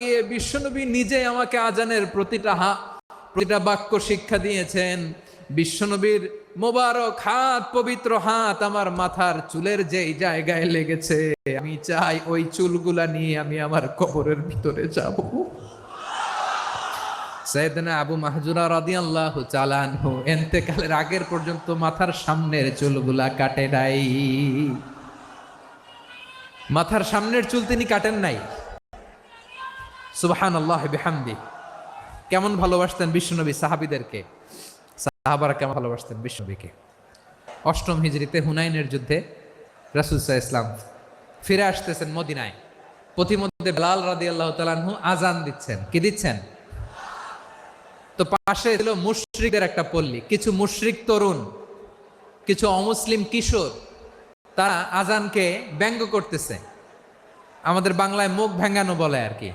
বিশ্বনবী নিজে আমাকে আজানের প্রতিটা বাক্য শিক্ষা দিয়েছেন। বিশ্বনবীর মোবারক হাত, পবিত্র হাত আমার মাথার চুলের যেই জায়গায় লেগেছে, আমি চাই ওই চুলগুলা নিয়ে আমি আমার কবরের ভিতরে যাব। সাইয়েদনা আবু মাহজুরা রাদিয়াল্লাহু তাআলা আনহু ইন্তেকালের আগের পর্যন্ত মাথার সামনের চুলগুলা কাটে নাই। মাথার সামনের চুল তিনি কাটেন নাই। সুবহানাল্লাহি বিহামদি। কেমন ভালোবাসতেন বিশ্বনবী সাহাবীদেরকে, সাহাবারা কেমন ভালোবাসতেন বিশ্বনবীকে। অষ্টম হিজরিতে হুনাইনের যুদ্ধে রাসূল সাল্লাল্লাহু আলাইহি ওয়াসাল্লাম ফিরে আসতেছেন মদিনায়। পথিমধ্যে বেলাল রাদিয়াল্লাহু তাআলা আনহু আজান দিচ্ছেন। কি দিচ্ছেন? তো পাশে ছিল মুশরিকদের একটা পল্লী। কিছু মুশরিক তরুণ, কিছু অমুসলিম কিশোর, তারা আজানকে ব্যঙ্গ করতেছে। আমাদের বাংলায় মুখ ভেঙ্গানো বলে আর কি।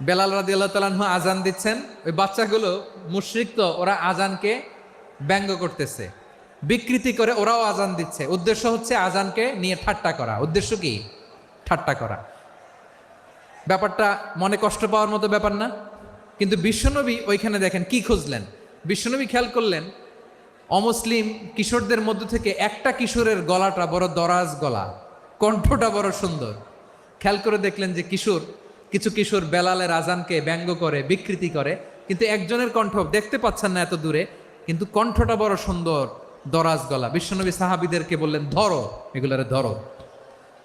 বেলাল রাদিয়াল্লাহু তাআলা আনহু আজান দিচ্ছেন, ওই বাচ্চাগুলো মুশরিক, তো ওরা আজানকে ব্যঙ্গ করতেছে, বিকৃতি করে ওরাও আজান দিচ্ছে। উদ্দেশ্য হচ্ছে আজানকে নিয়ে ঠাট্টা করা। উদ্দেশ্য কি? ঠাট্টা করা। ব্যাপারটা মনে কষ্ট পাওয়ার মতো ব্যাপার না? কিন্তু বিশ্বনবী ওইখানে দেখেন কি খুঁজলেন। বিশ্বনবী খেয়াল করলেন অমুসলিম কিশোরদের মধ্য থেকে একটা কিশোরের গলাটা বড় দরাজ গলা, কণ্ঠটা বড় সুন্দর। খেয়াল করে দেখলেন যে কিছু কিশোর বেলালের আজানকে ব্যঙ্গ করে, বিকৃতি করে, কিন্তু একজনের কণ্ঠ দেখতে পাচ্ছেন না এত দূরে, কিন্তু কণ্ঠটা বড় সুন্দর, দরাজ গলা। বিশ্বনবী সাহাবীদেরকে বললেন, ধরো এগুলারে, ধরো।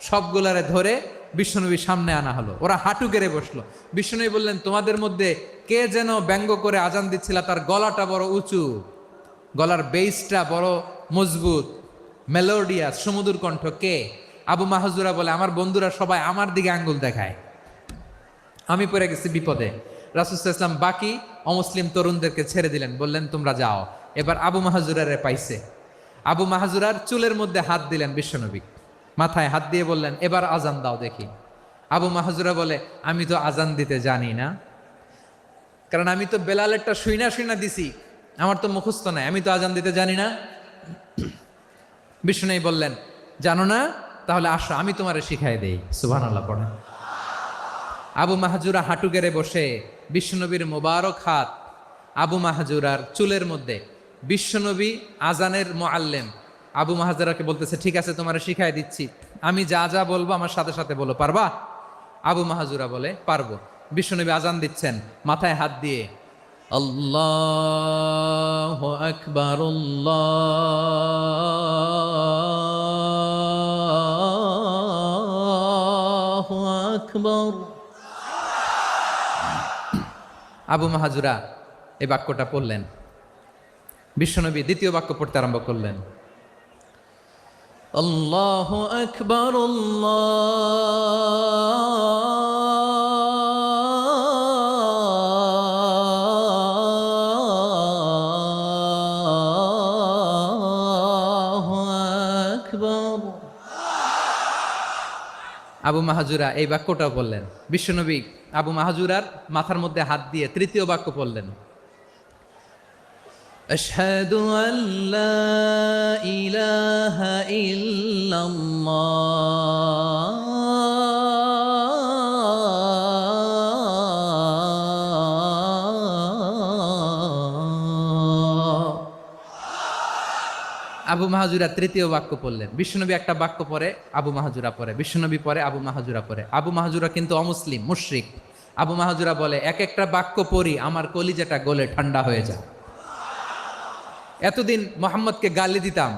সবগুলারে ধরে বিশ্বনবীর সামনে আনা হলো। ওরা হাঁটু গেড়ে বসলো। বিশ্বনবী বললেন, তোমাদের মধ্যে কে যেন ব্যঙ্গ করে আজান দিচ্ছিল, তার গলাটা বড় উঁচু, গলার বেসটা বড় মজবুত, মেলোডিয়াস, সুমধুর কণ্ঠ। কে? আবু মাহজুরা বলে, আমার বন্ধুরা সবাই আমার দিকে আঙ্গুল দেখায়, আমি পড়ে গেছি বিপদে। রাসূল সাল্লাল্লাহু আলাইহি ওয়াসাল্লাম বাকি অমুসলিম তরুণদেরকে ছেড়ে দিলেন, বললেন তোমরা যাও। এবার আবু মাহজুরারে পাইছে। আবু মাহজুরার চুলের মধ্যে হাত দিলেন বিশ্বনবী, মাথায় হাত দিয়ে বললেন, এবার আজান দাও দেখি। আবু মাহজুরা বলে, আমি তো আজান দিতে জানি না, কারণ আমি তো বেলালেরটা শুইনা দিছি, আমার তো মুখস্থ নাই, আমি তো আজান দিতে জানি না। বিশ্বনবী বললেন, জানো না? তাহলে আসো, আমি তোমারে শিখাই দেই। সুবহানাল্লাহ পড়ে। আবু মাহজুরা হাঁটু গেড়ে বসে, বিশ্বনবীর মোবারক হাত আবু মাহজুরার চুলের মধ্যে। বিশ্বনবী আজানের মুআল্লিম আবু মাহজুরাকে বলতেছে, ঠিক আছে তোমারে শিখাই দিচ্ছি, আমি যা যা বলবো আমার সাথে সাথে বলো, পারবা? আবু মাহজুরা বলে, পারবো। বিশ্বনবী আজান দিচ্ছেন, মাথায় হাত দিয়ে আল্লাহু আকবার, আল্লাহু আকবার। আবু মাহজুরা এই বাক্যটা পড়লেন। বিশ্বনবী দ্বিতীয় বাক্য পড়তে আরম্ভ করলেন, আল্লাহু আকবার, আল্লাহু আকবার। আবু মাহজুরা এই বাক্যটাও বললেন। বিশ্বনবী আবু মাহজুরার মাথার মধ্যে হাত দিয়ে তৃতীয় বাক্য বললেন, আশহাদু আল্লা ইলাহা ইল্লাল্লাহ, আবু মাহজুরা তৃতীয় বাক্য পড়লেন। বিশ্বনবী একটা বাক্য পরে আবু মাহজুরা পরে, বিশ্বনবী পরে আবু মাহজুরা পরে। আবু মাহজুরা কিন্তু অমুসলিম, মুশরিক। আবু মাহজুরা বলে, এক একটা বাক্য পড়ি আমার কলিজাটা গলে ঠান্ডা হয়ে যায়। এতদিন মুহাম্মদকে গালি দিতাম,